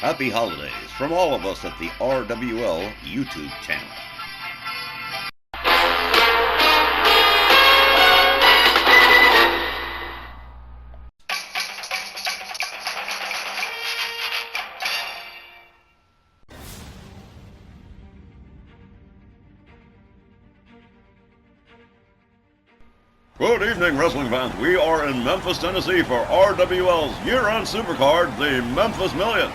Happy holidays from all of us at the RWL YouTube channel. Good evening, wrestling fans. We are in Memphis, Tennessee for RWL's year-end supercard, the Memphis Million.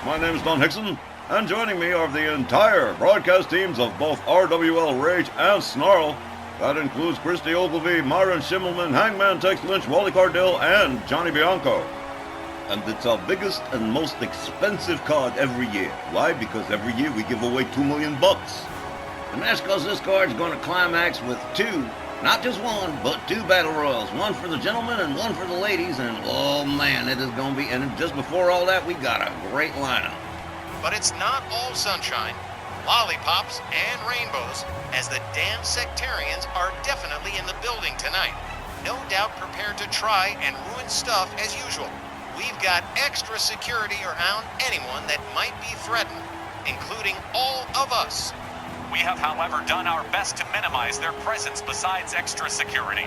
My name is Don Hickson, and joining me are the entire broadcast teams of both RWL Rage and Snarl. That includes Christy Ogilvie, Myron Schimmelman, Hangman Tex Lynch, Wally Cardell, and Johnny Bianco. And it's our biggest and most expensive card every year. Why? Because every year we give away $2 million. And that's because this card's going to climax with two, not just one, but two battle royals. One for the gentlemen and one for the ladies. And oh man, it is going to be, and just before all that, we got a great lineup. But it's not all sunshine, lollipops, and rainbows, as the damn sectarians are definitely in the building tonight. No doubt prepared to try and ruin stuff as usual. We've got extra security around anyone that might be threatened, including all of us. We have, however, done our best to minimize their presence besides extra security.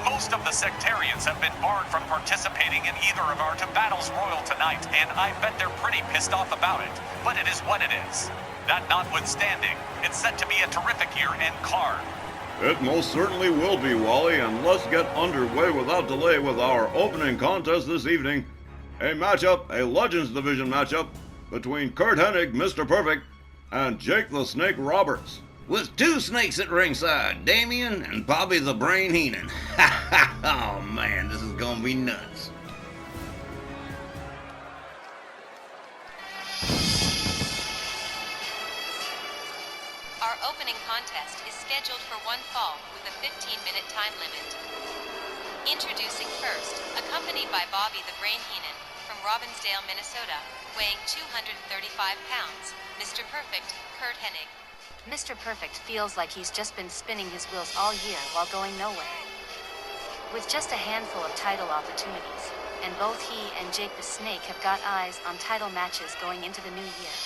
Most of the sectarians have been barred from participating in either of our two battles royal tonight, and I bet they're pretty pissed off about it. But it is what it is. That notwithstanding, it's set to be a terrific year-end card. It most certainly will be, Wally, and let's get underway without delay with our opening contest this evening. A matchup, a Legends Division matchup, between Curt Hennig, Mr. Perfect, and Jake the Snake Roberts. With two snakes at ringside, Damien and Bobby the Brain Heenan. Oh man, this is gonna be nuts. Our opening contest is scheduled for one fall with a 15-minute time limit. Introducing first, accompanied by Bobby the Brain Heenan from Robbinsdale, Minnesota, weighing 235 pounds, Mr. Perfect, Curt Hennig. Mr. Perfect feels like he's just been spinning his wheels all year while going nowhere. With just a handful of title opportunities, and both he and Jake the Snake have got eyes on title matches going into the new year.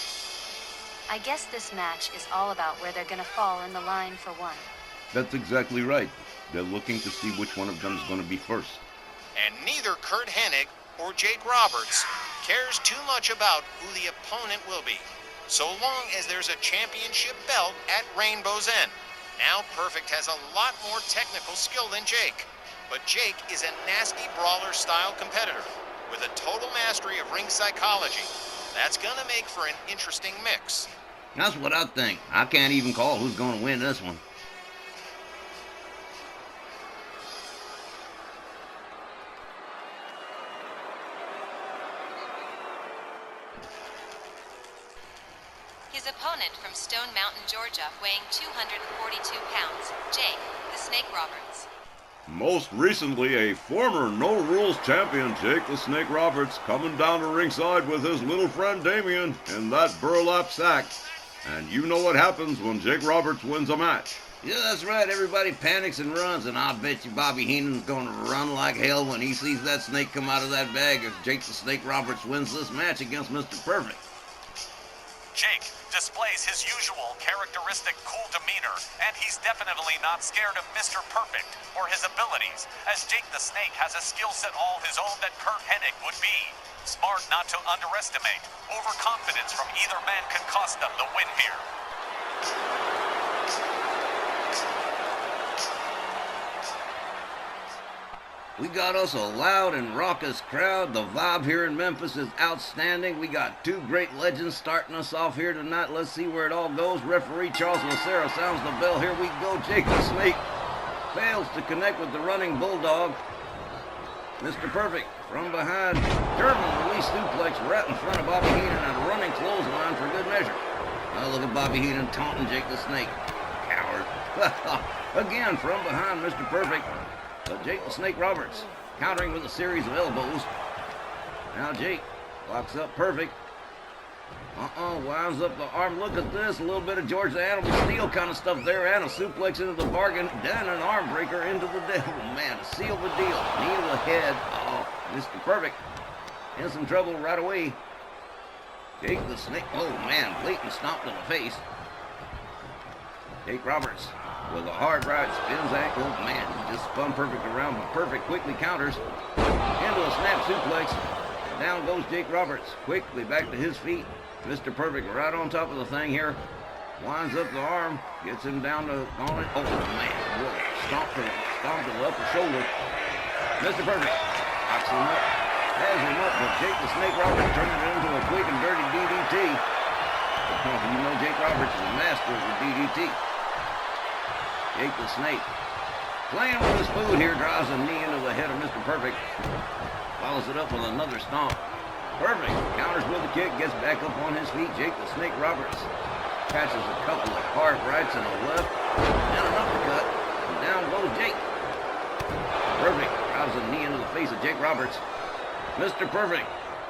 I guess this match is all about where they're gonna fall in the line for one. That's exactly right. They're looking to see which one of them is going to be first. And neither Curt Hennig or Jake Roberts cares too much about who the opponent will be, so long as there's a championship belt at Rainbow's End. Now Perfect has a lot more technical skill than Jake, but Jake is a nasty brawler-style competitor with a total mastery of ring psychology. That's gonna make for an interesting mix. That's what I think. I can't even call who's gonna win this one. His opponent from Stone Mountain, Georgia, weighing 242 pounds, Jake the Snake Roberts. Most recently, a former No Rules champion, Jake the Snake Roberts, coming down to ringside with his little friend Damien in that burlap sack. And you know what happens when Jake Roberts wins a match. Yeah, that's right. Everybody panics and runs, and I bet you Bobby Heenan's gonna run like hell when he sees that snake come out of that bag if Jake the Snake Roberts wins this match against Mr. Perfect. Jake displays his usual characteristic cool demeanor, and he's definitely not scared of Mr. Perfect or his abilities, as Jake the Snake has a skill set all his own that Curt Hennig would be. Smart not to underestimate. Overconfidence from either man could cost them the win here. We got us a loud and raucous crowd. The vibe here in Memphis is outstanding. We got two great legends starting us off here tonight. Let's see where it all goes. Referee Charles Lucero sounds the bell. Here we go. Jake the Snake fails to connect with the running Bulldog. Mr. Perfect from behind. German release suplex right in front of Bobby Heenan and a running clothesline for good measure. Now look at Bobby Heenan taunting Jake the Snake. Coward. Again from behind Mr. Perfect. But Jake the Snake Roberts countering with a series of elbows. Now Jake locks up Perfect. Winds up the arm. Look at this. A little bit of George the Animal Steel kind of stuff there. And a suplex into the bargain. Then an arm breaker into the devil. Man, to seal the deal. Knee to the head. Oh, Mr. Perfect in some trouble right away. Jake the Snake, oh man, blatant stomp to the face. Jake Roberts with a hard right, spins ankle. Man, he just spun perfect around, but Perfect quickly counters into a snap suplex. Down goes Jake Roberts, quickly back to his feet. Mr. Perfect right on top of the thing here. Winds up the arm, gets him down to on it. Oh man, what a stomp to the upper shoulder. Mr. Perfect knocks him up, has him up, but Jake the Snake Roberts turning it into a quick and dirty DDT. You know Jake Roberts is a master of the DDT. Jake the Snake playing with his food here, drives a knee into the head of Mr. Perfect. Follows it up with another stomp. Perfect counters with a kick, gets back up on his feet. Jake the Snake Roberts catches a couple of hard rights and a left and an uppercut. And down goes Jake. Perfect drives a knee into the face of Jake Roberts. Mr. Perfect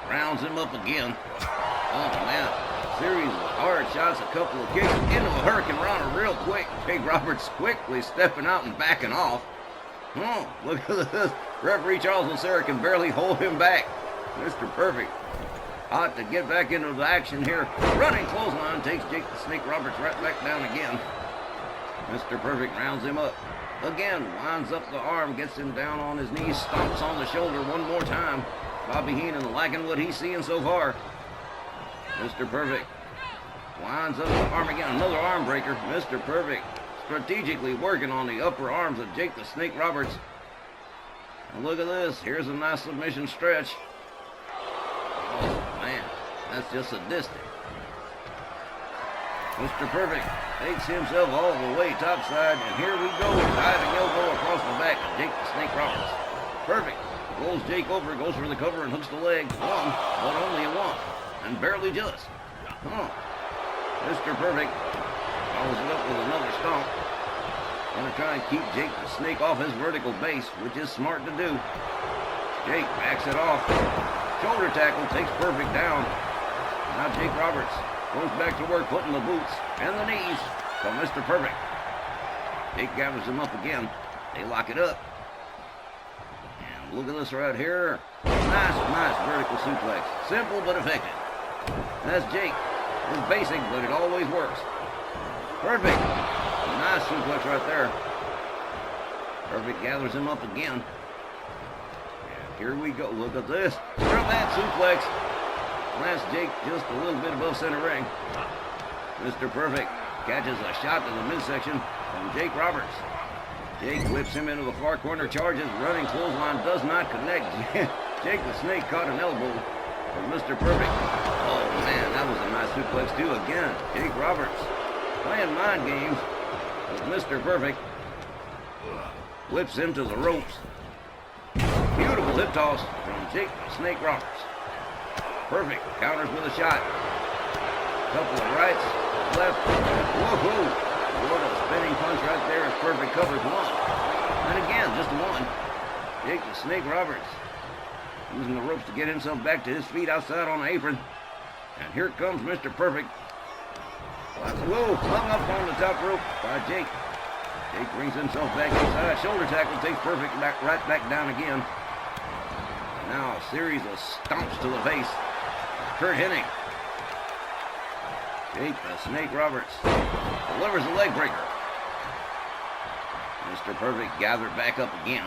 rounds him up again. Oh man, series of hard shots, a couple of kicks into a Hurricane Rana real quick. Jake Roberts quickly stepping out and backing off. Oh, look at this. Referee Charles Lucera can barely hold him back. Mr. Perfect hot to get back into the action here. Running clothesline takes Jake the Snake Roberts right back down again. Mr. Perfect rounds him up. Again, winds up the arm, gets him down on his knees, stomps on the shoulder one more time. Bobby Heenan liking what he's seeing so far. Mr. Perfect winds up the arm again, another arm breaker. Mr. Perfect strategically working on the upper arms of Jake the Snake Roberts. And look at this, here's a nice submission stretch. Oh man, that's just sadistic. Mr. Perfect takes himself all the way topside, and here we go, diving elbow across the back of Jake the Snake Roberts. Perfect rolls Jake over, goes for the cover and hooks the leg. One, but only one, and barely just. Mr. Perfect follows it up with another stomp. Gonna try and keep Jake the Snake off his vertical base, which is smart to do. Jake backs it off. Shoulder tackle takes Perfect down. Now Jake Roberts goes back to work, putting the boots and the knees for Mr. Perfect. Jake gathers him up again. They lock it up. And look at this right here. Nice vertical suplex. Simple but effective. That's Jake. It's basic, but it always works. Perfect. Nice suplex right there. Perfect gathers him up again. And here we go. Look at this. From that suplex. Lands Jake just a little bit above center ring. Mr. Perfect catches a shot to the midsection from Jake Roberts. Jake whips him into the far corner, charges, running clothesline, does not connect. Jake the Snake caught an elbow from Mr. Perfect. Oh man, that was a nice suplex too. Again, Jake Roberts playing mind games with Mr. Perfect. Whips him to the ropes. Beautiful hip toss from Jake the Snake Roberts. Perfect counters with a shot. Couple of rights, left. Woohoo! What a spinning punch right there as Perfect covers one. And again, just one. Jake the Snake Roberts using the ropes to get himself back to his feet outside on the apron. And here comes Mr. Perfect. Whoa, hung up on the top rope by Jake. Jake brings himself back inside. Shoulder tackle takes Perfect right back down again. Now a series of stomps to the face. Kurt Hennig. Jake the Snake Roberts delivers a leg breaker. Mr. Perfect gathered back up again.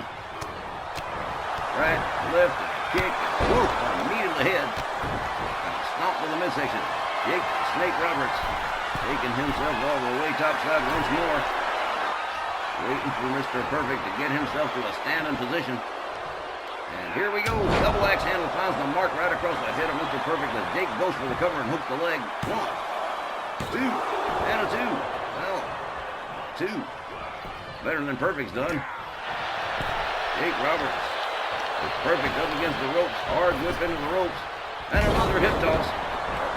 Right, left, kick, whoop, a knee to the head. And a stomp to the midsection. Jake the Snake Roberts taking himself all the way topside once more. Waiting for Mr. Perfect to get himself to a standing position. And here we go. Double axe handle finds the mark right across the head of Mr. Perfect as Jake goes for the cover and hooks the leg. 1, 2, and a 2. Well, 2. Better than Perfect's done. Jake Roberts with Perfect up against the ropes. Hard whip into the ropes. And another hip toss.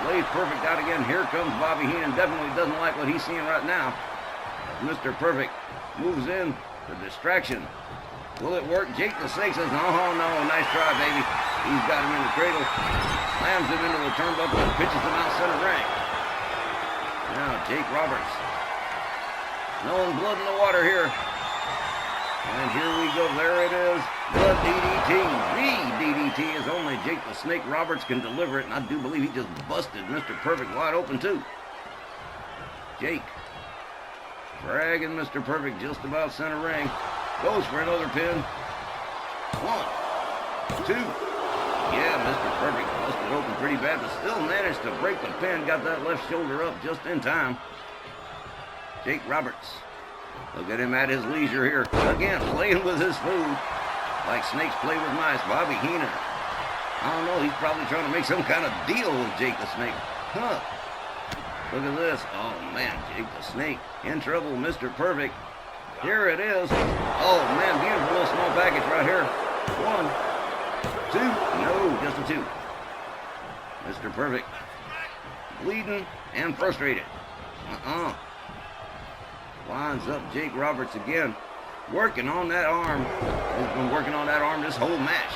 Lays Perfect out again. Here comes Bobby Heenan. Definitely doesn't like what he's seeing right now. Mr. Perfect moves in. The distraction. Will it work? Jake the Snake says, no, nice try, baby. He's got him in the cradle, slams him into the turnbuckle, and pitches him out center ring. Now, Jake Roberts. No blood in the water here. And here we go. There it is. The DDT. The DDT is only Jake the Snake Roberts can deliver it, and I do believe he just busted Mr. Perfect wide open too. Jake dragging Mr. Perfect just about center ring. Goes for another pin. 1, 2. Yeah, Mr. Perfect busted open pretty bad, but still managed to break the pin. Got that left shoulder up just in time. Jake Roberts. Look at him at his leisure here. Again, playing with his food. Like snakes play with mice. Bobby Heenan. I don't know, he's probably trying to make some kind of deal with Jake the Snake. Huh. Look at this. Oh, man, Jake the Snake in trouble. Mr. Perfect. Here it is. Oh, man, beautiful little small package right here. 1, 2. No, just a 2. Mr. Perfect. Bleeding and frustrated. Lines up Jake Roberts again. Working on that arm. He's been working on that arm this whole match.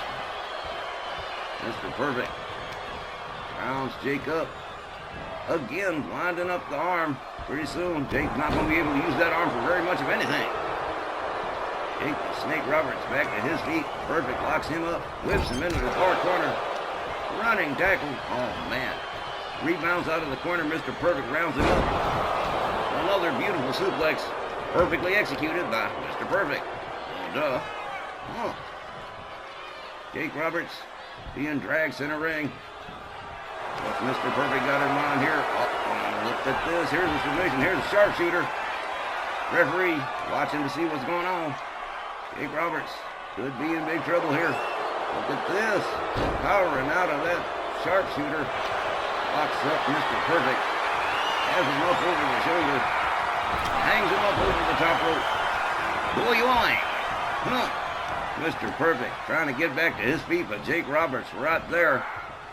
Mr. Perfect rounds Jake up. Again, winding up the arm. Pretty soon, Jake's not going to be able to use that arm for very much of anything. Jake the Snake Roberts back to his feet. Perfect locks him up. Whips him into the far corner. Running tackle. Oh, man. Rebounds out of the corner. Mr. Perfect rounds him up. Another beautiful suplex. Perfectly executed by Mr. Perfect. Well, duh. Huh. Jake Roberts being dragged center ring. What's Mr. Perfect got in mind here? Oh, look at this. Here's the submission. Here's the sharpshooter. Referee watching to see what's going on. Jake Roberts could be in big trouble here. Look at this. Powering out of that sharpshooter. Locks up Mr. Perfect. Has him up over the shoulder. Hangs him up over the top rope. Boy, yoink. Huh. Mr. Perfect trying to get back to his feet, but Jake Roberts right there.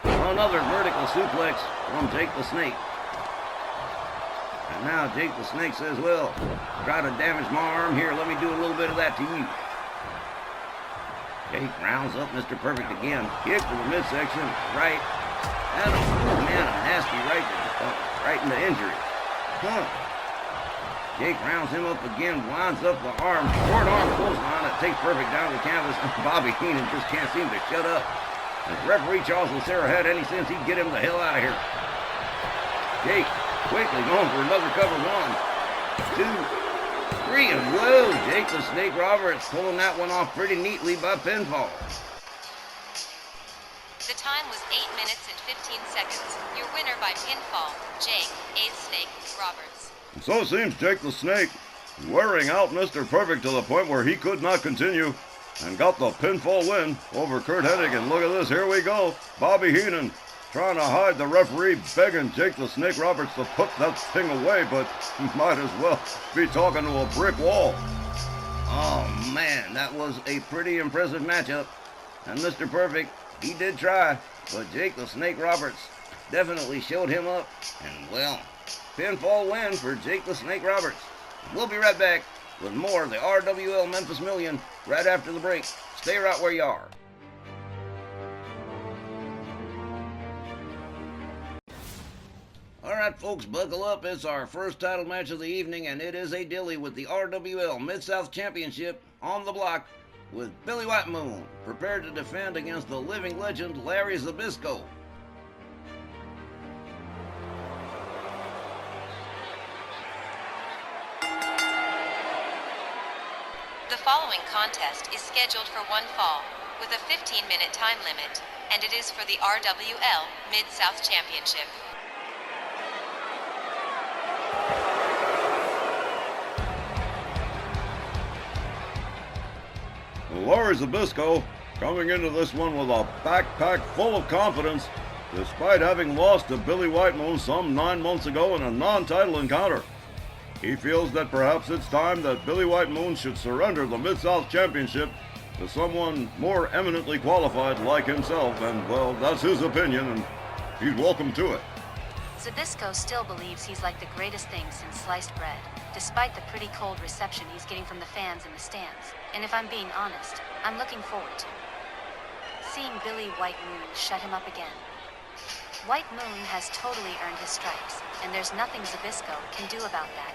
Another vertical suplex from Jake the Snake. And now Jake the Snake says, well, try to damage my arm here. Let me do a little bit of that to you. Jake rounds up Mr. Perfect again. Kick to the midsection. Right. And oh man, a nasty right in the injury. Huh. Jake rounds him up again, winds up the arm. Short arm clothesline that takes Perfect down to the canvas. Bobby Heenan just can't seem to shut up. If referee Charles Lucero had any sense, he'd get him the hell out of here. Jake quickly going for another cover. 1, 2, 3, and whoa, Jake the Snake Roberts pulling that one off pretty neatly by pinfall. The time was 8 minutes and 15 seconds. Your winner by pinfall, Jake A. Snake Roberts. And so it seems Jake the Snake wearing out Mr. Perfect to the point where he could not continue and got the pinfall win over Curt Hennig. And look at this, here we go. Bobby Heenan trying to hide the referee, begging Jake the Snake Roberts to put that thing away, but might as well be talking to a brick wall. Oh man, that was a pretty impressive matchup. And Mr. Perfect, he did try, but Jake the Snake Roberts definitely showed him up. And well, pinfall win for Jake the Snake Roberts. We'll be right back with more of the RWL Memphis Million right after the break. Stay right where you are. All right, folks, buckle up. It's our first title match of the evening, and it is a dilly with the RWL Mid-South Championship on the block with Billy White Moon prepared to defend against the living legend Larry Zbyszko. The following contest is scheduled for one fall, with a 15-minute time limit, and it is for the RWL Mid-South Championship. Larry Zbyszko coming into this one with a backpack full of confidence, despite having lost to Billy White Moon some 9 months ago in a non-title encounter. He feels that perhaps it's time that Billy White Moon should surrender the Mid-South Championship to someone more eminently qualified like himself, and well, that's his opinion, and he's welcome to it. Zbyszko still believes he's like the greatest thing since sliced bread, despite the pretty cold reception he's getting from the fans in the stands. And if I'm being honest, I'm looking forward to seeing Billy White Moon shut him up again. White Moon has totally earned his stripes, and there's nothing Zbyszko can do about that.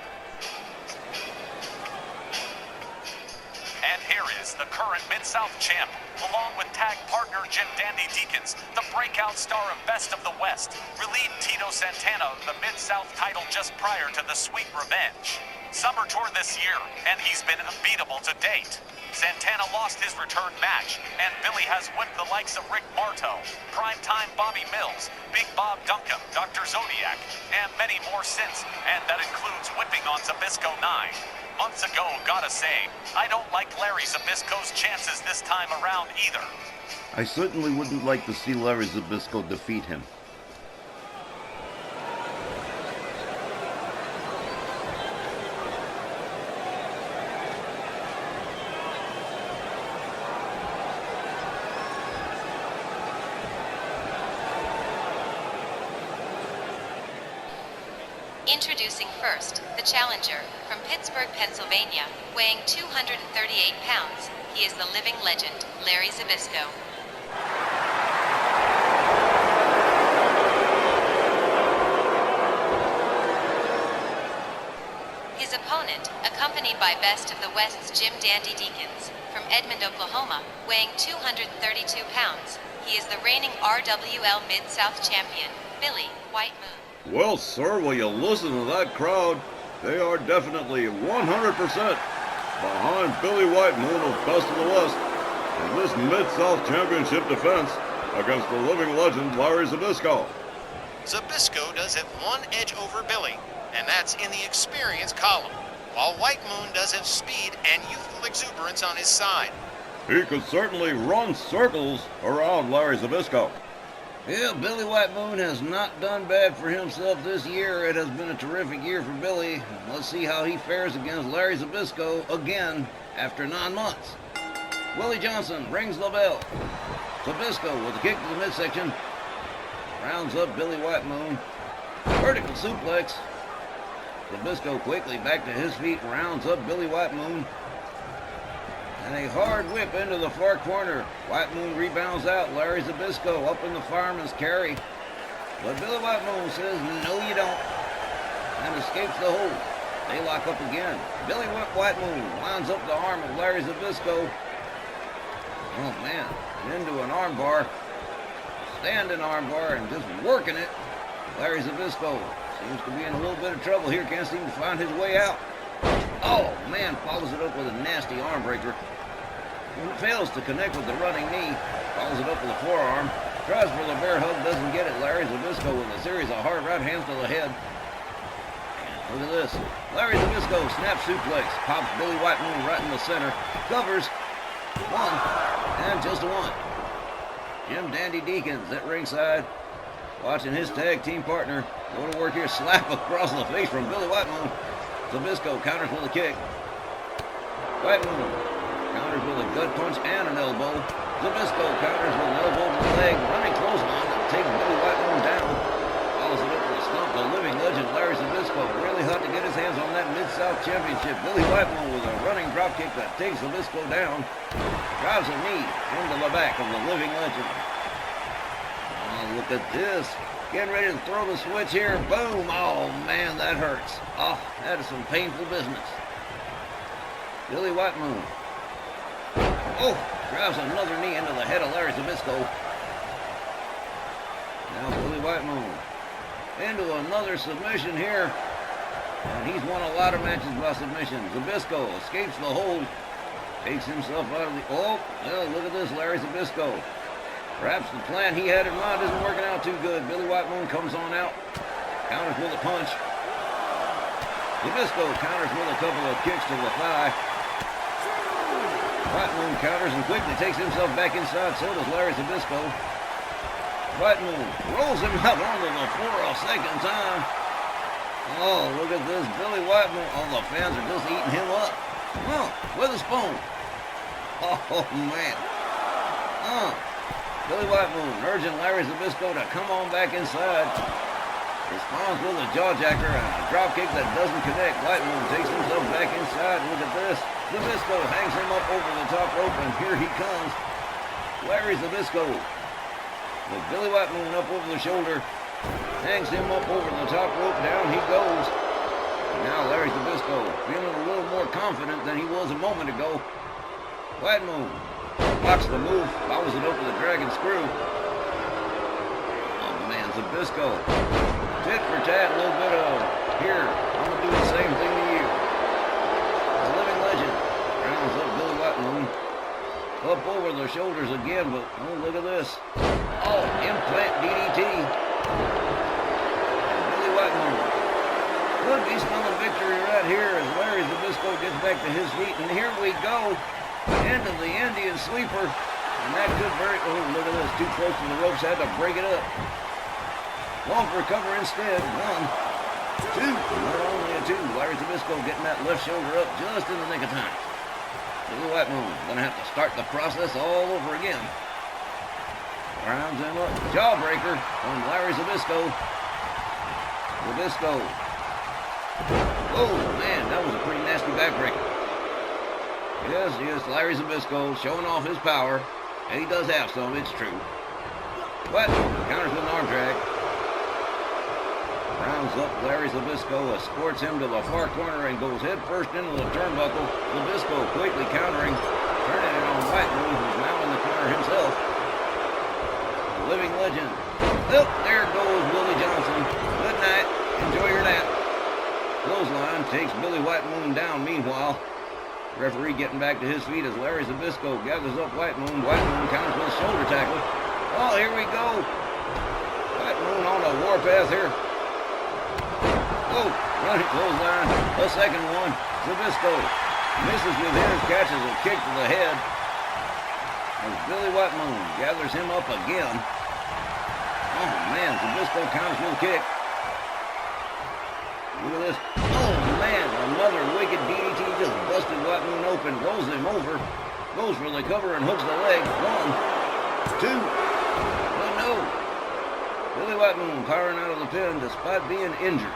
And here is the current Mid-South champ, along with tag partner Jim Dandy Deacons, the breakout star of Best of the West, relieved Tito Santana of the Mid-South title just prior to the Sweet Revenge. Summer tour this year, and he's been unbeatable to date. Santana lost his return match, and Billy has whipped the likes of Rick Martel, Primetime Bobby Mills, Big Bob Duncan, Dr. Zodiac, and many more since, and that includes whipping on Zbyszko 9. Months ago, gotta say, I don't like Larry Zbyszko's chances this time around either. I certainly wouldn't like to see Larry Zbyszko defeat him. Introducing first, the challenger, from Pittsburgh, Pennsylvania, weighing 238 pounds, he is the living legend, Larry Zbyszko. His opponent, accompanied by Best of the West's Jim Dandy Deacons, from Edmond, Oklahoma, weighing 232 pounds, he is the reigning RWL Mid-South champion, Billy White Moon. Well, sir, will you listen to that crowd? They are definitely 100% behind Billy White Moon of Best of the West in this Mid-South Championship defense against the living legend Larry Zbyszko. Zbyszko does have one edge over Billy, and that's in the experience column, while White Moon does have speed and youthful exuberance on his side. He could certainly run circles around Larry Zbyszko. Yeah, Billy White Moon has not done bad for himself this year. It has been a terrific year for Billy. Let's see how he fares against Larry Zbyszko again after 9 months. Willie Johnson rings the bell. Zbyszko with a kick to the midsection. Rounds up Billy White Moon. Vertical suplex. Zbyszko quickly back to his feet, rounds up Billy White Moon. And a hard whip into the far corner. White Moon rebounds out. Larry Zbyszko up in the fireman's carry. But Billy White Moon says, no you don't. And escapes the hold. They lock up again. Billy White Moon winds up the arm of Larry Zbyszko. Oh man, into an arm bar. Standing arm bar and just working it. Larry Zbyszko seems to be in a little bit of trouble here. Can't seem to find his way out. Oh man, follows it up with a nasty arm breaker. When it fails to connect with the running knee, follows it up with a forearm. Tries for the bear hug, doesn't get it. Larry Zbyszko with a series of hard right hands to the head. And look at this. Larry Zbyszko snap suplex. Pops Billy White Moon right in the center. Covers. One. And just a one. Jim Dandy Deacons at ringside. Watching his tag team partner go to work here. Slap across the face from Billy White Moon. Zbyszko counters with a kick. White Moon counters with a gut punch and an elbow. Zbyszko counters with an elbow to the leg. Running clothesline to take Billy White Moon down. Follows it up with a stomp. The living legend Larry Zbyszko really hot to get his hands on that Mid-South Championship. Billy White Moon with a running dropkick that takes Zbyszko down. Drives a knee into the back of the living legend. Oh, look at this. Getting ready to throw the switch here. Boom. Oh, man, that hurts. Oh, that is some painful business. Billy White Moon. Oh, drives another knee into the head of Larry Zbyszko. Now Billy White Moon into another submission here. And he's won a lot of matches by submission. Zbyszko escapes the hold. Takes himself out of the... Oh, well, look at this, Larry Zbyszko. Perhaps the plan he had in mind isn't working out too good. Billy White Moon comes on out. Counters with a punch. Zbyszko counters with a couple of kicks to the thigh. White Moon counters and quickly takes himself back inside. So does Larry Zbyszko. White Moon rolls him out onto the floor a second time. Oh, look at this. Billy White Moon. Oh, the fans are just eating him up. Oh, with a spoon. Oh, man. Billy White Moon urging Larry Zbyszko to come on back inside. Responds with a jawjacker and a dropkick that doesn't connect. White Moon takes himself back inside. Look at this. Zbyszko hangs him up over the top rope, and here he comes. Larry Zbyszko with Billy White Moon up over the shoulder. Hangs him up over the top rope. Down he goes. And now Larry Zbyszko feeling a little more confident than he was a moment ago. White Moon Blocks the move, follows it over the dragon screw. Oh man, Zbyszko. Tit for tat, a little bit of, here, I'm going to do the same thing to you. The living legend rounds up Billy White Moon. Up over the shoulders again, but oh, look at this. Oh, implant DDT. And Billy White Moon could be smelling victory right here as Larry Zbyszko gets back to his feet. And here we go. Into the Indian sleeper. And that could very, oh, look at this. Too close to the ropes, had to break it up. Long for cover instead. 1, 2. Not only a 2. Larry Zbyszko getting that left shoulder up just in the nick of time. Billy White Moon gonna have to start the process all over again. Rounds him up. Jawbreaker on Larry Zbyszko. Zbyszko. Oh man, that was a pretty nasty backbreaker. Yes, Larry Zbyszko showing off his power. And he does have some, it's true. But counters with an arm drag. Rounds up Larry Zbyszko, escorts him to the far corner and goes head first into the turnbuckle. Zbyszko quickly countering, turning it on White Moon, who's now in the corner himself. The living legend. Oh, there goes Willie Johnson. Good night. Enjoy your nap. Clothesline takes Billy White Moon down. Meanwhile, referee getting back to his feet as Larry Zbyszko gathers up White Moon. White Moon counters with a shoulder tackle. Oh, here we go. White Moon on a warpath here. Oh, running clothesline. A second one. Zbyszko misses with his, catches a kick to the head. And Billy White Moon gathers him up again. Oh man, Zbyszko counters with a kick. Look at this. Oh man, another wicked DDT just busted White Moon open, rolls him over, goes for the cover and hooks the leg. 1, 2. Oh no. Billy White Moon powering out of the pin despite being injured.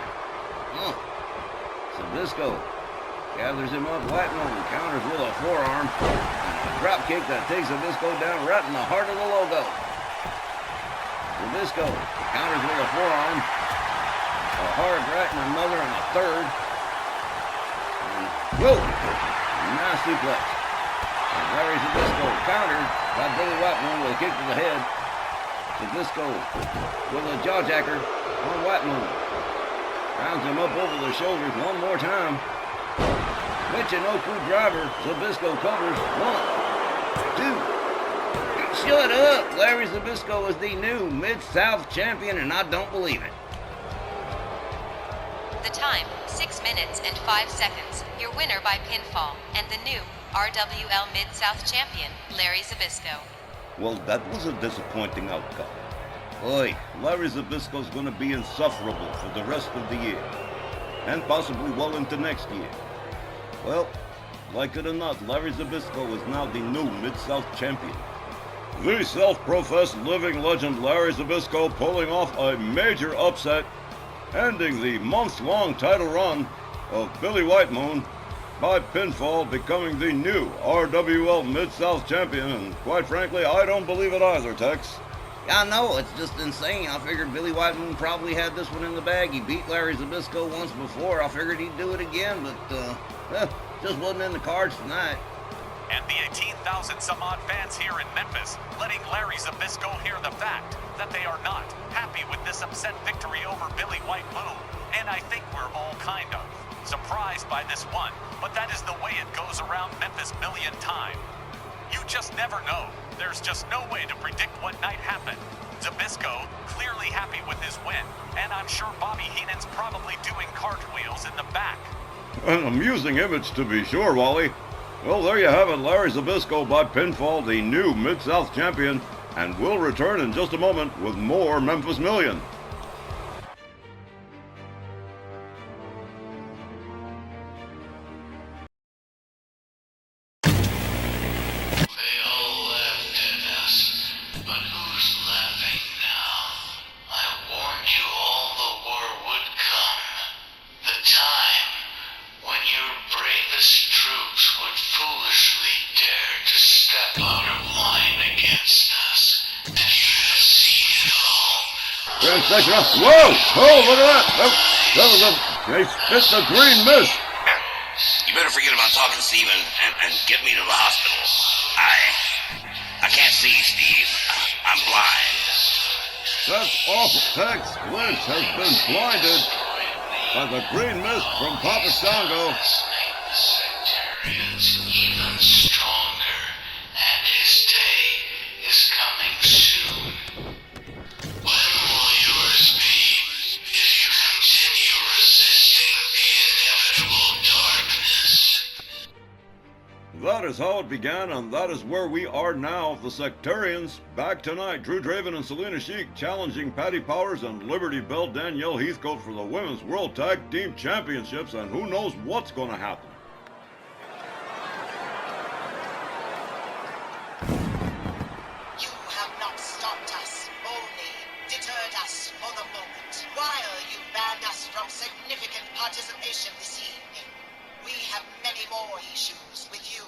Zbyszko gathers him up. White Moon counters with a forearm. And a drop kick that takes Zbyszko down right in the heart of the logo. Zbyszko counters with a forearm. A hard right and another and a third. And whoa! Nice suplex. And Larry Zbyszko countered by Billy White Moon with a kick to the head. Zbyszko with a jawjacker on White Moon. Rounds him up over the shoulders one more time. Michinoku driver. Zbyszko covers. 1, 2. Shut up! Larry Zbyszko is the new Mid-South champion, and I don't believe it. The time, 6 minutes and 5 seconds. Your winner by pinfall, and the new RWL Mid-South champion, Larry Zbyszko. Well, that was a disappointing outcome. Boy, Larry Zbyszko's going to be insufferable for the rest of the year. And possibly well into next year. Well, like it or not, Larry Zbyszko is now the new Mid-South champion. The self-professed living legend Larry Zbyszko pulling off a major upset, ending the month-long title run of Billy White Moon by pinfall, becoming the new RWL Mid-South champion. And quite frankly, I don't believe it either, Tex. I know, it's just insane. I figured Billy White Moon probably had this one in the bag. He beat Larry Zbyszko once before. I figured he'd do it again, but just wasn't in the cards tonight. And the 18,000 some odd fans here in Memphis letting Larry Zbyszko hear the fact that they are not happy with this upset victory over Billy White Moon. And I think we're all kind of surprised by this one, but that is the way it goes around Memphis Million time. You just never know. There's just no way to predict what might happen. Zbyszko clearly happy with his win, and I'm sure Bobby Heenan's probably doing cartwheels in the back. An amusing image to be sure, Wally. Well, there you have it, Larry Zbyszko by pinfall, the new Mid-South champion, and we'll return in just a moment with more Memphis Million. Whoa! Oh, look at that! That was they spit the green mist. You better forget about talking, Steven, and get me to the hospital. see, Steve. I'm blind. That's awful. Tex Lynch has been blinded by the green mist from Papa Shango. Even stronger, and his day is coming soon. What will yours be if you continue resisting the inevitable darkness? That is how it began, and that is where we are now. The Sectarians, back tonight. Drew Draven and Selena Sheik challenging Patty Powers and Liberty Bell Danielle Heathcote for the Women's World Tag Team Championships, and who knows what's going to happen. You have not stopped us, only deterred us for the moment, while you banned us from significant participation this evening. We have many more issues with you,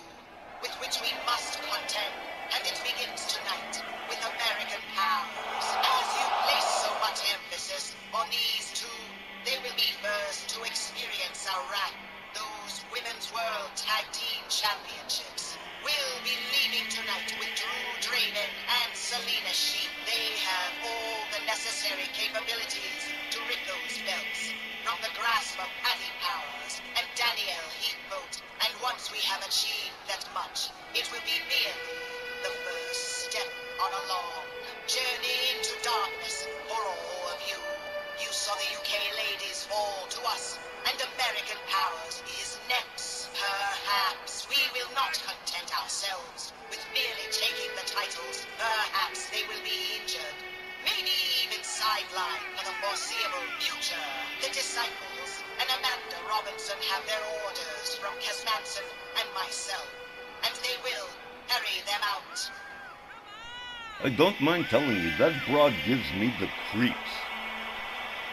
with which we must contend, and it begins tonight with American powers. As you place so much emphasis on these two, they will be first to experience our wrath. Those Women's World Tag Team Championships will be leaving tonight with Drew Draven and Selena Sheik. They have all the necessary capabilities to rid those belts from the grasp of Patty Powers and Danielle Heathcote. And once we have achieved that much, it will be merely the first step on a long journey into darkness for all of you. You saw the UK ladies fall to us, and American Powers is next. Perhaps we will not content ourselves with merely taking the titles. Perhaps they will be injured, maybe even sidelined for the foreseeable future. The Disciples and Amanda Robinson have their orders from Kes Manson and myself, and they will carry them out. I don't mind telling you, that broad gives me the creeps.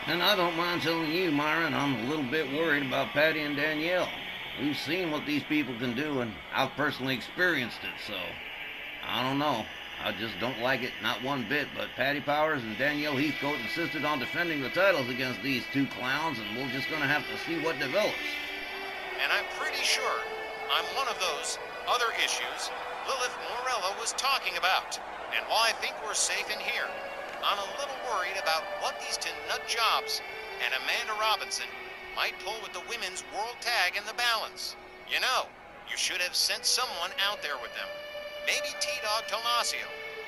And I don't mind telling you, Myron, I'm a little bit worried about Patty and Danielle. We've seen what these people can do, and I've personally experienced it, so I don't know. I just don't like it, not one bit, but Patty Powers and Danielle Heathcote insisted on defending the titles against these two clowns, and we're just going to have to see what develops. And I'm pretty sure I'm one of those other issues Lilith Morella was talking about. And while I think we're safe in here, I'm a little worried about what these two nut jobs and Amanda Robinson might pull with the Women's World Tag in the balance. You know, you should have sent someone out there with them. Maybe T-Dog Tomasio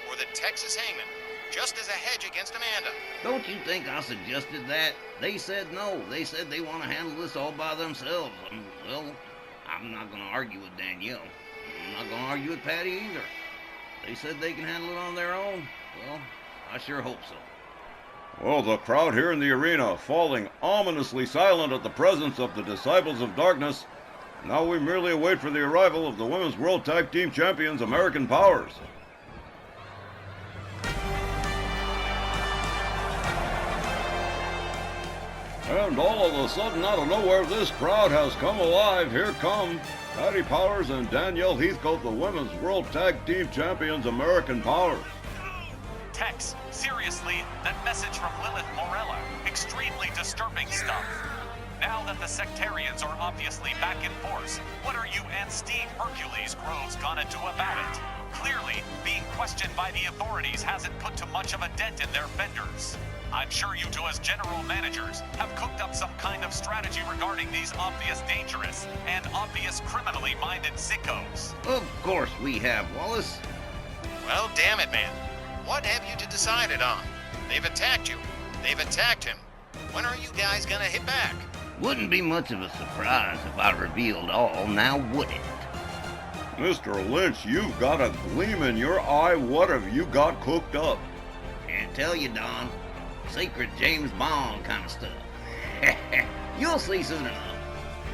or the Texas Hangman, just as a hedge against Amanda. Don't you think I suggested that? They said no. They said they want to handle this all by themselves. Well, I'm not going to argue with Danielle. I'm not going to argue with Patty either. They said they can handle it on their own. Well, I sure hope so. Well, the crowd here in the arena falling ominously silent at the presence of the Disciples of Darkness. Now we merely await for the arrival of the Women's World Tag Team Champions, American Powers. And all of a sudden, out of nowhere, this crowd has come alive. Here come Patty Powers and Danielle Heathcote, the Women's World Tag Team Champions, American Powers. Tex, seriously, that message from Lilith Morella. Extremely disturbing stuff. Now that the Sectarians are obviously back in force, what are you and Steve Hercules Groves gonna do about it? Clearly, being questioned by the authorities hasn't put too much of a dent in their fenders. I'm sure you two as general managers have cooked up some kind of strategy regarding these obvious dangerous and obvious criminally minded sickos. Of course we have, Wallace. Well, damn it, man. What have you decided on? They've attacked you. They've attacked him. When are you guys gonna hit back? Wouldn't be much of a surprise if I revealed all, now would it? Mr. Lynch, you've got a gleam in your eye. What have you got cooked up? Can't tell you, Don. Secret James Bond kind of stuff. You'll see soon enough.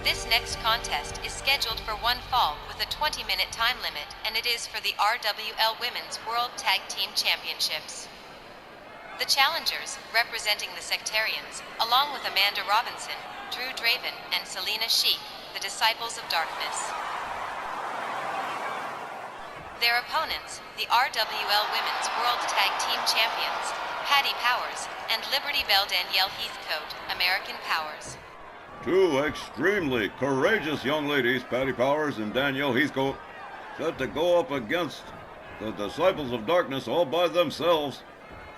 This next contest is scheduled for one fall with a 20-minute time limit, and it is for the RWL Women's World Tag Team Championships. The challengers, representing the Sectarians, along with Amanda Robinson, Drew Draven, and Selena Sheik, the Disciples of Darkness. Their opponents, the RWL Women's World Tag Team Champions, Patty Powers, and Liberty Bell Danielle Heathcote, American Powers. Two extremely courageous young ladies, Patty Powers and Danielle Heathcote, set to go up against the Disciples of Darkness all by themselves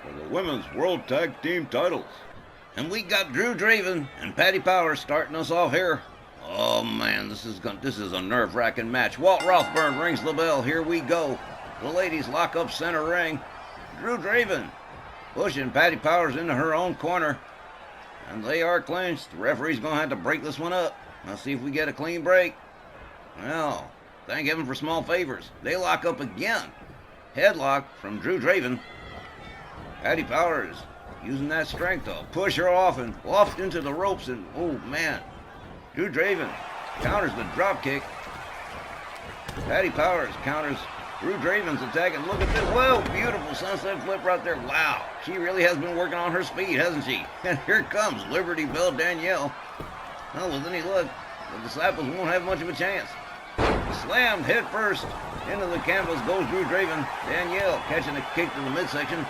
for the Women's World Tag Team titles. And we got Drew Draven and Patty Powers starting us off here. Oh man, this is a nerve-wracking match. Walt Rothburn rings the bell. Here we go. The ladies lock up center ring. Drew Draven pushing Patty Powers into her own corner. And they are clinched. The referee's going to have to break this one up. Let's see if we get a clean break. Well, thank heaven for small favors. They lock up again. Headlock from Drew Draven. Patty Powers using that strength to push her off and off into the ropes. And, oh, man. Drew Draven counters the drop kick. Patty Powers counters Drew Draven's attack. And look at this. Whoa, beautiful sunset flip right there. Wow. She really has been working on her speed, hasn't she? And here comes Liberty Bell Danielle. Well, with any luck, the Disciples won't have much of a chance. Slammed head first into the canvas goes Drew Draven. Danielle catching a kick to the midsection. And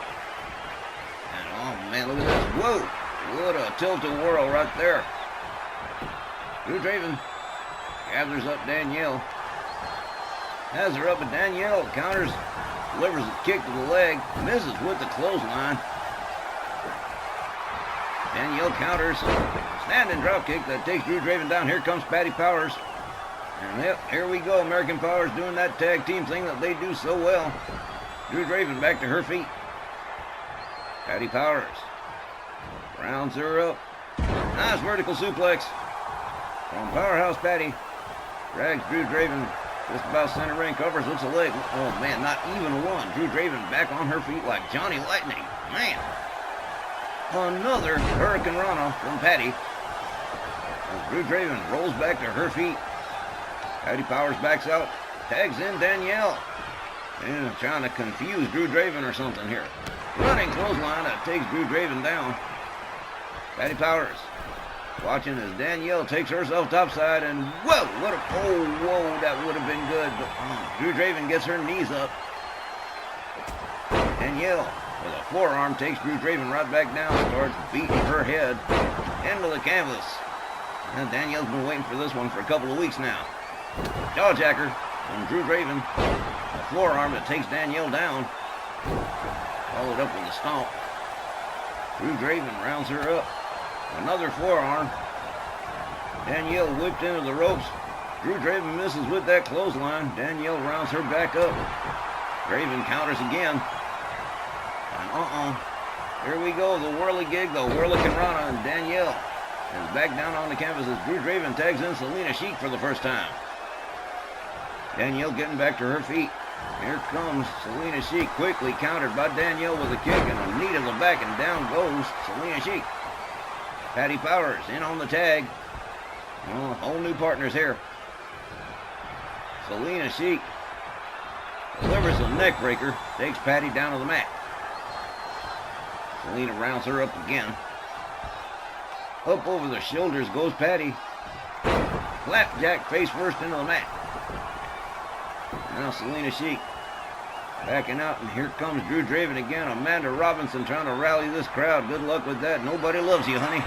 oh man, look at this. Whoa! What a tilt-a-whirl right there. Drew Draven gathers up Danielle. Has her up, but Danielle counters, delivers a kick to the leg, misses with the clothesline. Danielle counters, standing drop kick that takes Drew Draven down. Here comes Patty Powers. And yep, here we go. American Powers doing that tag team thing that they do so well. Drew Draven back to her feet. Patty Powers rounds her up. Nice vertical suplex from Powerhouse Patty. Drags Drew Draven just about center ring, covers, looks a leg. Oh man, not even one. Drew Draven back on her feet like Johnny Lightning. Man. Another Hurricane Rana from Patty. As Drew Draven rolls back to her feet. Patty Powers backs out, tags in Danielle. And trying to confuse Drew Draven or something here. Running clothesline that takes Drew Draven down. Patty Powers watching as Danielle takes herself topside, and whoa, whoa, that would have been good. But Drew Draven gets her knees up. Danielle with a forearm takes Drew Draven right back down, starts beating her head into the canvas. And Danielle's been waiting for this one for a couple of weeks now. Jawjacker from Drew Draven. A forearm that takes Danielle down. Followed up with a stomp. Drew Draven rounds her up. Another forearm. Danielle whipped into the ropes. Drew Draven misses with that clothesline. Danielle rounds her back up. Draven counters again. And here we go. The whirligig, the Hurricane Rana, and Danielle is back down on the canvas as Drew Draven tags in Selena Sheik for the first time. Danielle getting back to her feet. Here comes Selena Sheik, quickly countered by Danielle with a kick and a knee to the back, and down goes Selena Sheik. Patty Powers in on the tag. Oh, whole new partners here. Selena Sheik delivers a neck breaker, takes Patty down to the mat. Selena rounds her up again. Up over the shoulders goes Patty. Flapjack face first into the mat. Now Selena Sheik backing out, and here comes Drew Draven again. Amanda Robinson trying to rally this crowd. Good luck with that. Nobody loves you, honey.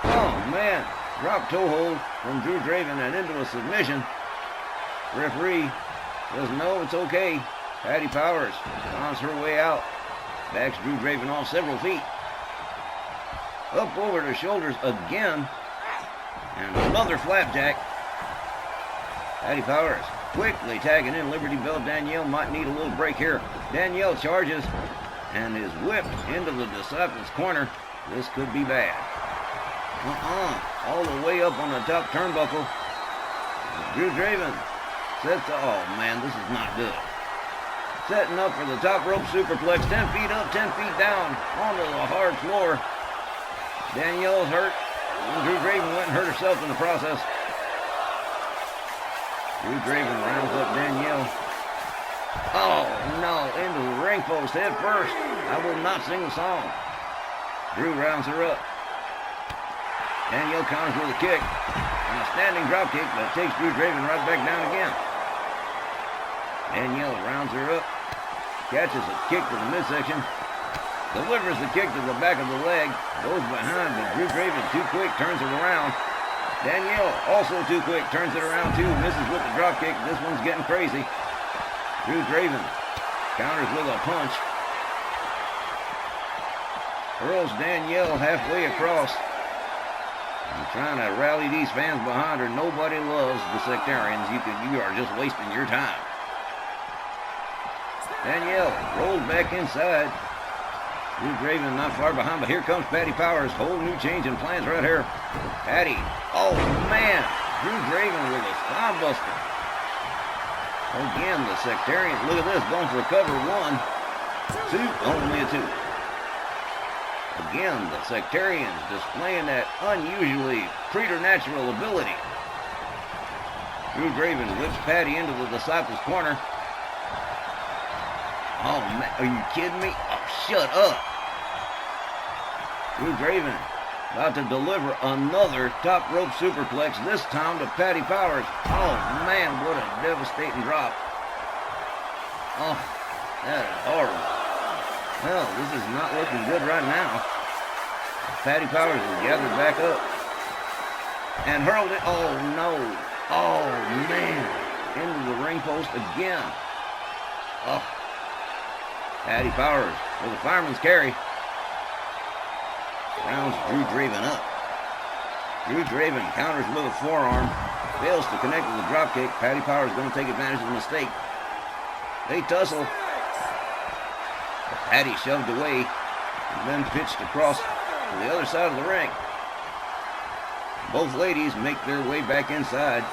Oh, man. Drop toe hold from Drew Draven and into a submission. Referee says, no, it's okay. Patty Powers bounces her way out. Backs Drew Draven off several feet. Up over the shoulders again. And another flapjack. Patty Powers quickly tagging in Liberty Bell. Danielle might need a little break here. Danielle charges and is whipped into the Disciples' corner. This could be bad. All the way up on the top turnbuckle. Drew Draven sets, oh man, this is not good. Setting up for the top rope superplex. 10 feet up, 10 feet down onto the hard floor. Danielle's hurt. And Drew Draven went and hurt herself in the process. Drew Draven rounds up Danielle. Oh, no, into the ring post head first. I will not sing the song. Drew rounds her up. Danielle counters with a kick. And a standing drop kick that takes Drew Draven right back down again. Danielle rounds her up. Catches a kick to the midsection. Delivers the kick to the back of the leg. Goes behind, but Drew Draven too quick, turns it around. Danielle also too quick, turns it around too. Misses with the drop kick. This one's getting crazy. Drew Draven counters with a punch. Hurls Danielle halfway across. And trying to rally these fans behind her. Nobody loves the sectarians. You are just wasting your time. Danielle rolls back inside. Drew Draven not far behind, but here comes Patty Powers. Whole new change in plans right here. Patty. Oh, man. Drew Draven with a spine buster. Again, the sectarians. Look at this. Going for cover. 1, 2. Only a 2. Again, the sectarians displaying that unusually preternatural ability. Drew Draven whips Patty into the Disciples' corner. Oh, man, are you kidding me? Oh, shut up. Drew Draven about to deliver another top rope superplex, this time to Patty Powers. Oh, man, what a devastating drop. Oh, that is horrible. Well, this is not looking good right now. Patty Powers is gathered back up and hurled it. Oh, no. Oh, man. Into the ring post again. Oh. Patty Powers with a fireman's carry. Rounds Drew Draven up. Drew Draven counters with a forearm. Fails to connect with a dropkick. Patty Powers going to take advantage of the mistake. They tussle. Patty shoved away and then pitched across to the other side of the ring. Both ladies make their way back inside.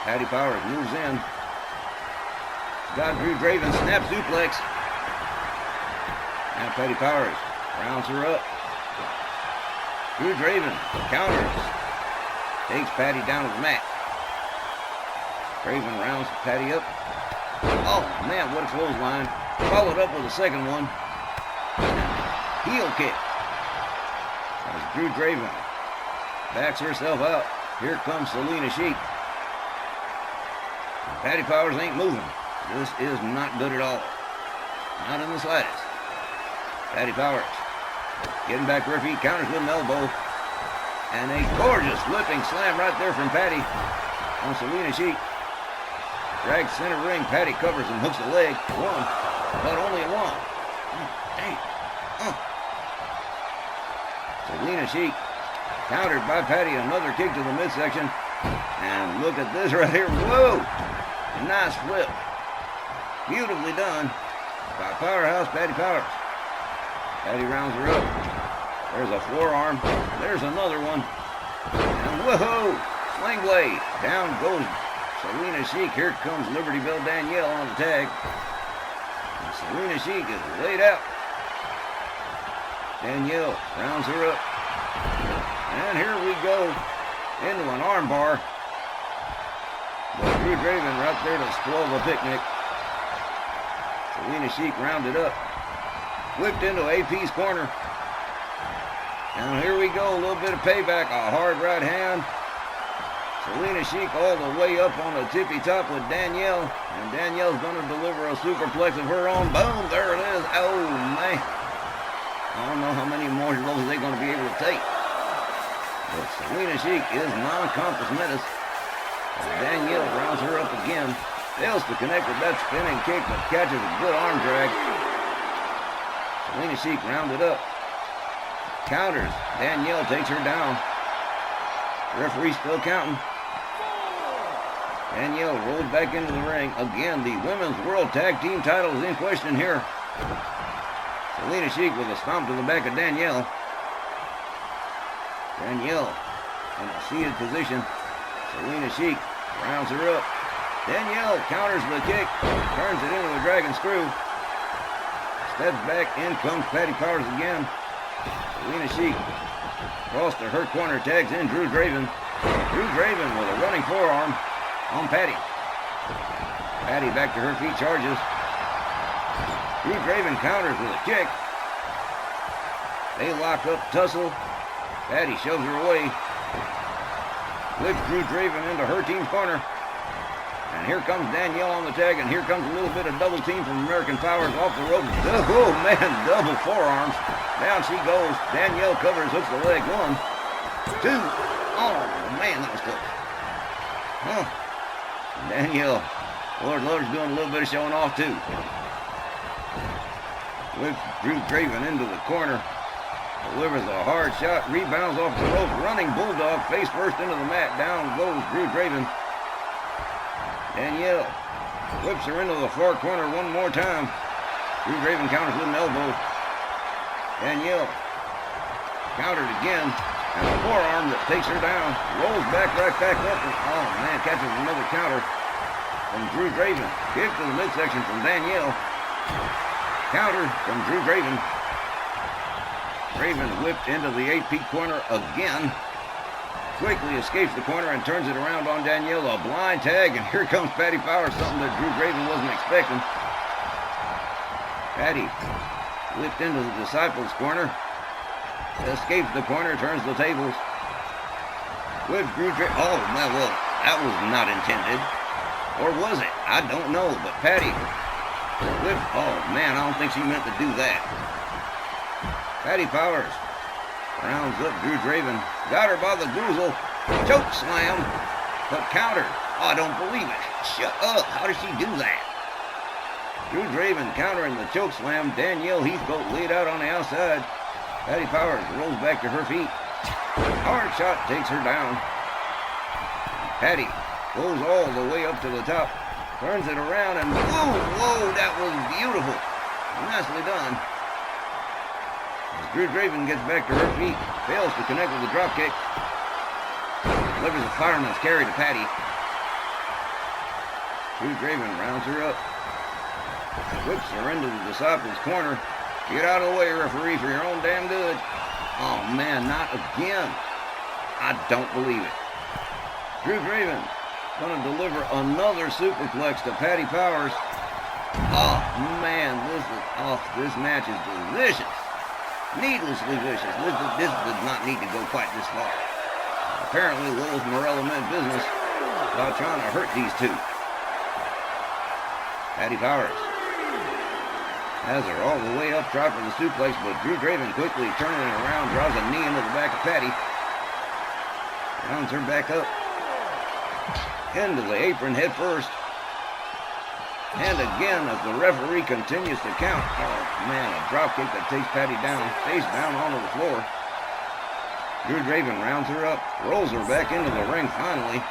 Patty Powers moves in. Got Drew Draven, snap suplex. Now Patty Powers rounds her up. Drew Draven counters. Takes Patty down to the mat. Draven rounds Patty up. Oh, man, what a clothesline. Followed up with a second one. Heel kick. As Drew Draven backs herself out. Here comes Selena Sheik. Patty Powers ain't moving. This is not good at all. Not in the slightest. Patty Powers getting back to her feet, counters with an elbow. And a gorgeous flipping slam right there from Patty on Selena Sheik. Drags center ring. Patty covers and hooks the leg. 1, but only a 1. Oh, dang. Selena Sheik countered by Patty. Another kick to the midsection. And look at this right here. Whoa! Nice flip. Beautifully done by Powerhouse Patty Powers. Patty rounds her up. There's a forearm. There's another one. And whoa! Sling blade. Down goes Selena Sheik. Here comes Liberty Bell Danielle on the tag. And Selena Sheik is laid out. Danielle rounds her up. And here we go into an armbar. But Drew Draven right there to spoil the picnic. Selena Sheik rounded up. Whipped into AP's corner. Now here we go, a little bit of payback. A hard right hand. Selena Sheik all the way up on the tippy top with Danielle. And Danielle's going to deliver a superplex of her own. Boom, there it is. Oh, man. I don't know how many more of those they're going to be able to take. But Selena Sheik is non-compass menace. Danielle rounds her up again. Fails to connect with that spinning kick, but catches a good arm drag. Selena Sheik rounded up. Counters. Danielle takes her down. Referee still counting. Danielle rolled back into the ring. Again, the Women's World Tag Team title is in question here. Selena Sheik with a stomp to the back of Danielle. Danielle in a seated position. Selena Sheik rounds her up. Danielle counters the kick, turns it into a dragon screw. Steps back, in comes Patty Powers again. Selena Sheik across to her corner, tags in Drew Draven. Drew Draven with a running forearm on Patty. Patty back to her feet, charges. Drew Draven counters with a kick. They lock up, tussle. Patty shoves her away. Whips Drew Draven into her team's corner. And here comes Danielle on the tag, and here comes a little bit of double team from American Powers off the rope. Oh, man, double forearms. Down she goes. Danielle covers, hooks the leg. 1, 2. Oh, man, that was close. Danielle Lord Lover's doing a little bit of showing off too. Whips Drew Draven into the corner. Delivers a hard shot, rebounds off the rope, running Bulldog face first into the mat. Down goes Drew Draven. Danielle whips her into the far corner one more time. Drew Draven counters with an elbow. Danielle countered again, and a forearm that takes her down. Rolls right back up. Oh man, catches another counter from Drew Draven. Kick to the midsection from Danielle. Counter from Drew Draven. Draven whipped into the 8-peat corner again. Quickly escapes the corner and turns it around on Danielle. A blind tag, and here comes Patty Powers, something that Drew Draven wasn't expecting. Patty whipped into the Disciples corner. Escapes the corner, turns the tables. Whips Drew Draven. Oh, man, well, that was not intended. Or was it? I don't know, but Patty whipped. Oh, man, I don't think she meant to do that. Patty Powers rounds up Drew Draven. Got her by the goozle. Choke slam. But countered. Oh, I don't believe it. Shut up. How did she do that? Drew Draven countering the choke slam. Danielle Heathcote laid out on the outside. Patty Powers rolls back to her feet. Hard shot takes her down. Patty goes all the way up to the top. Turns it around and whoa, that was beautiful. Nicely done. As Drew Draven gets back to her feet, fails to connect with the dropkick. Delivers a fireman's carry to Patty. Drew Draven rounds her up. Whips her into the Disciples' corner. Get out of the way, referee, for your own damn good. Oh, man, not again. I don't believe it. Drew Draven going to deliver another superplex to Patty Powers. Oh, man, this match is delicious. Needlessly vicious. This does not need to go quite this far. Apparently, Willis Morella meant business while trying to hurt these two. Patty Powers has her all the way up, try for the suplex, but Drew Draven quickly turning it around, draws a knee into the back of Patty. Rounds her back up. Into the apron head first. And again, as the referee continues to count. Oh, man, a dropkick that takes Patty down, face down onto the floor. Drew Draven rounds her up, rolls her back into the ring finally.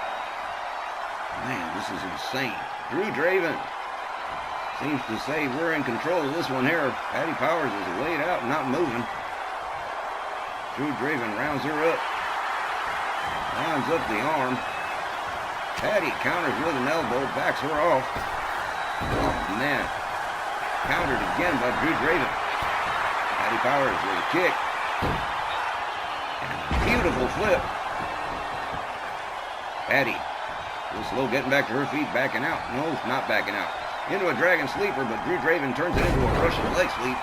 Man, this is insane. Drew Draven seems to say we're in control of this one here. Patty Powers is laid out, not moving. Drew Draven rounds her up. Lines up the arm. Patty counters with an elbow, backs her off. Oh, man. Countered again by Drew Draven. Patty Powers with a kick. And a beautiful flip. Patty, a little slow getting back to her feet, backing out. No, not backing out. Into a dragon sleeper, but Drew Draven turns it into a Russian leg sweep.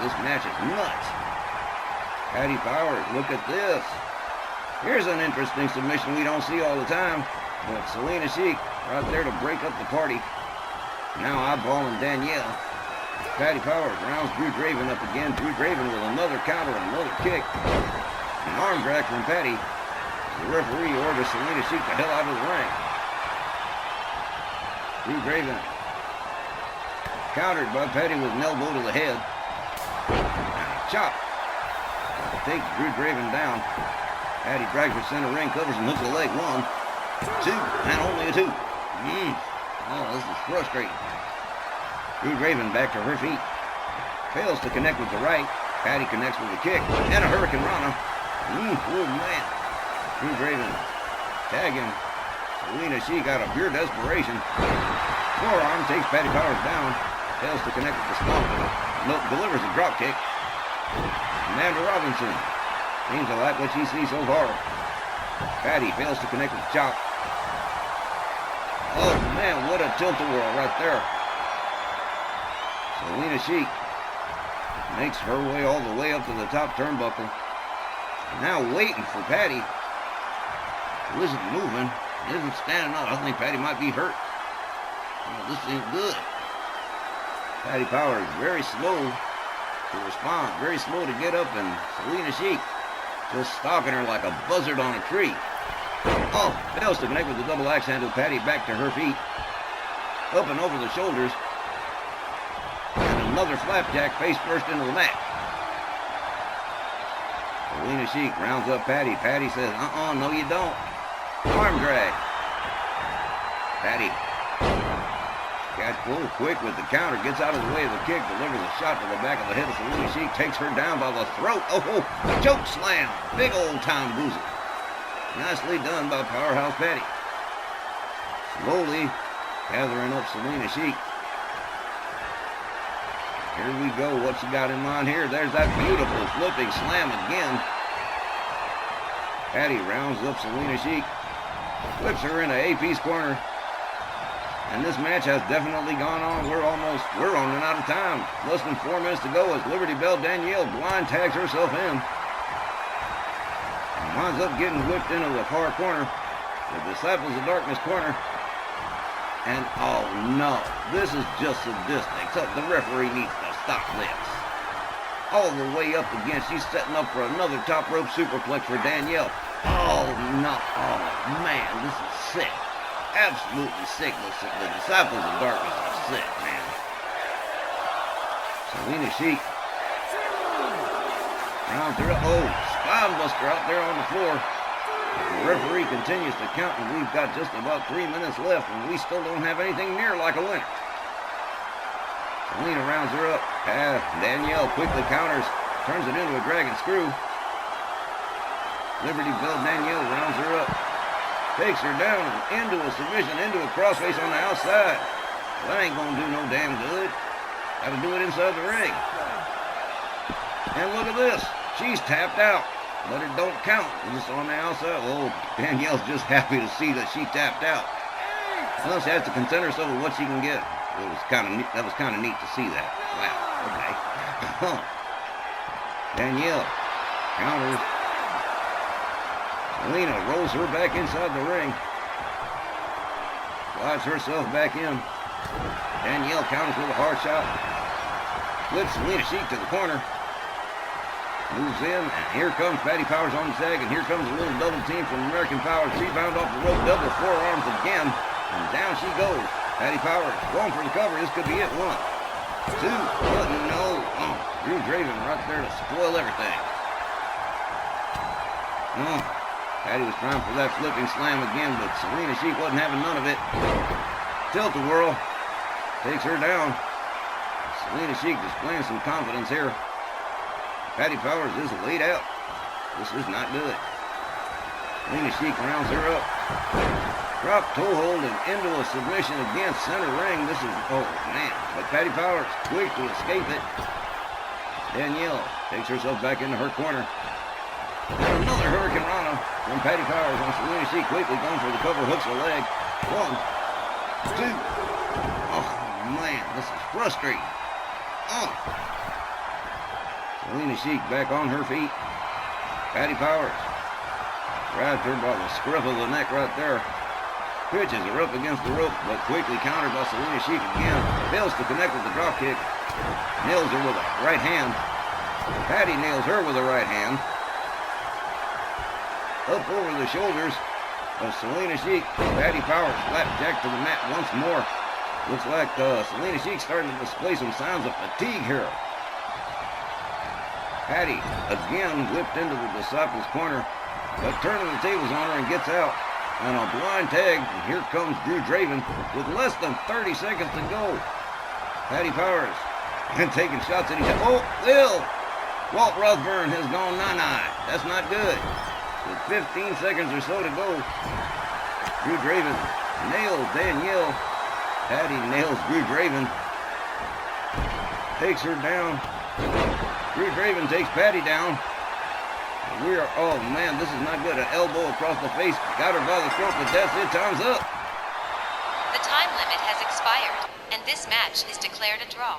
This match is nuts. Patty Powers, look at this. Here's an interesting submission we don't see all the time. But Selena Sheik right there to break up the party. Now eyeballing Danielle. Patty Powers rounds Drew Draven up again. Drew Draven with another counter and another kick. An arm drag from Patty. The referee orders Selena Sheik the hell out of the ring. Drew Draven countered by Patty with an elbow to the head. And a chop takes Drew Draven down. Patty drags her center ring, covers and hooks the leg. 1, 2, and only a 2. Oh, this is frustrating. Drew Draven back to her feet. Fails to connect with the right. Patty connects with a kick and a Hurricane Rana. Oh, man. Drew Draven tagging Selena Sheik out of pure desperation. Forearm takes Patty Powers down. Fails to connect with the stomp. Delivers a drop kick. Amanda Robinson seems to like what she sees so far. Patty fails to connect with the chop. Oh, man, what a tilt-a-whirl right there. Selena Sheik makes her way all the way up to the top turnbuckle. Now waiting for Patty, who isn't moving, isn't standing up. I think Patty might be hurt. Oh, this ain't good. Patty Powers very slow to respond, very slow to get up, and Selena Sheik just stalking her like a buzzard on a tree. Oh, fails to connect with the double axe handle. Patty back to her feet. Up and over the shoulders. And another flapjack face first into the mat. Selena Sheik rounds up Patty. Patty says, no you don't. Arm drag. Patty. Catch full quick with the counter. Gets out of the way of the kick. Delivers a shot to the back of the head of Selena Sheik. Takes her down by the throat. Oh, choke slam. Big old time boozer. Nicely done by Powerhouse Patty. Slowly gathering up Selena Sheik. Here we go. What she got in mind here? There's that beautiful flipping slam again. Patty rounds up Selena Sheik. Flips her into AP's corner. And this match has definitely gone on. We're running out of time. Less than 4 minutes to go as Liberty Bell Danielle blind tags herself in. And winds up getting whipped into the far corner. The Disciples of Darkness corner. And oh no, this is just sadistic. So the referee needs to stop this. All the way up again. She's setting up for another top rope superplex for Danielle. Oh no. Oh man, this is sick. Absolutely sick. The Disciples of Darkness are sick, man. Selena Sheik. Round through. Oh, spine buster out there on the floor. The referee continues to count, and we've got just about 3 minutes left, and we still don't have anything near like a winner. Selena rounds her up. Danielle quickly counters, turns it into a dragon screw. Liberty Bell Danielle rounds her up. Takes her down and into a submission, into a crossface on the outside. Well, that ain't gonna do no damn good. Gotta do it inside the ring. And look at this. She's tapped out, but it don't count. Just on the outside. Oh, Danielle's just happy to see that she tapped out. Well, she has to content herself with what she can get. That was kind of neat to see that. Wow. Okay. Danielle counters. Selena rolls her back inside the ring. Slides herself back in. Danielle counters with a hard shot. Flips Selena Sheik to the corner. Moves in, and here comes Patty Powers on the tag, and here comes a little double team from American Powers. Rebound off the rope, double forearms again, and down she goes. Patty Powers going for the cover. This could be it. 1, 2, but no. Oh, Drew Draven right there to spoil everything. Oh. Patty was trying for that flipping slam again, but Selena Sheik wasn't having none of it. Tilt-a-whirl takes her down. Selena Sheik displaying some confidence here. Patty Powers is laid out. This is not good. Selena Sheik rounds her up. Drop toe hold and into a submission against center ring. This is, oh man. But Patty Powers quick to escape it. Danielle takes herself back into her corner. And another Hurricane Rana from Patty Powers on Selena Sheik, quickly going for the cover, hooks her leg. 1, 2. Oh, man, this is frustrating. Oh. Selena Sheik back on her feet. Patty Powers grabs her by the scruff of the neck right there. Pitches her up against the rope, but quickly countered by Selena Sheik again. Fails to connect with the drop kick. Nails her with a right hand. Patty nails her with a right hand. Up over the shoulders of Selena Sheik. Patty Powers flapjack to the mat once more. Looks like Selena Sheik starting to display some signs of fatigue here. Patty again whipped into the Disciples corner, but turning the tables on her and gets out. And a blind tag, and here comes Drew Draven with less than 30 seconds to go. Patty Powers and taking shots at each other. Oh, Bill! Walt Rothburn has gone 9-9. That's not good. With 15 seconds or so to go, Drew Draven nails Danielle. Patty nails Drew Draven. Takes her down. Drew Draven takes Patty down. We are, oh man, this is not good. An elbow across the face. Got her by the throat, but that's it. Time's up. The time limit has expired, and this match is declared a draw.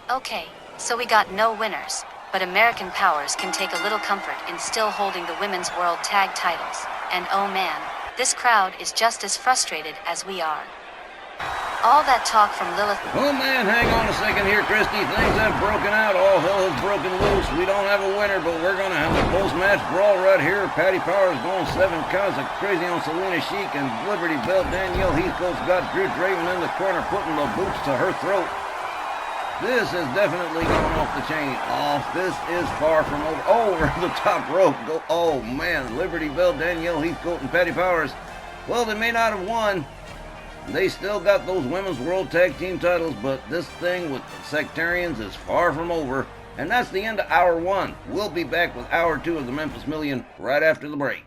Okay, so we got no winners. But American Powers can take a little comfort in still holding the Women's World Tag titles. And oh man, this crowd is just as frustrated as we are. All that talk from Lilith. Oh man, hang on a second here, Christy. Things have broken out. All hell has broken loose. We don't have a winner, but we're going to have a post-match brawl right here. Patty Powers going 7 counts of crazy on Selena Chic, and Liberty Bell Danielle Heathcote's got Drew Draven in the corner putting the boots to her throat. This is definitely going off the chain. Oh, this is far from over. Over the top rope. Go. Oh man, Liberty Bell Danielle Heathcote and Patty Powers. Well, they may not have won. They still got those women's world tag team titles, but this thing with the sectarians is far from over. And that's the end of hour 1. We'll be back with hour 2 of the Memphis Million right after the break.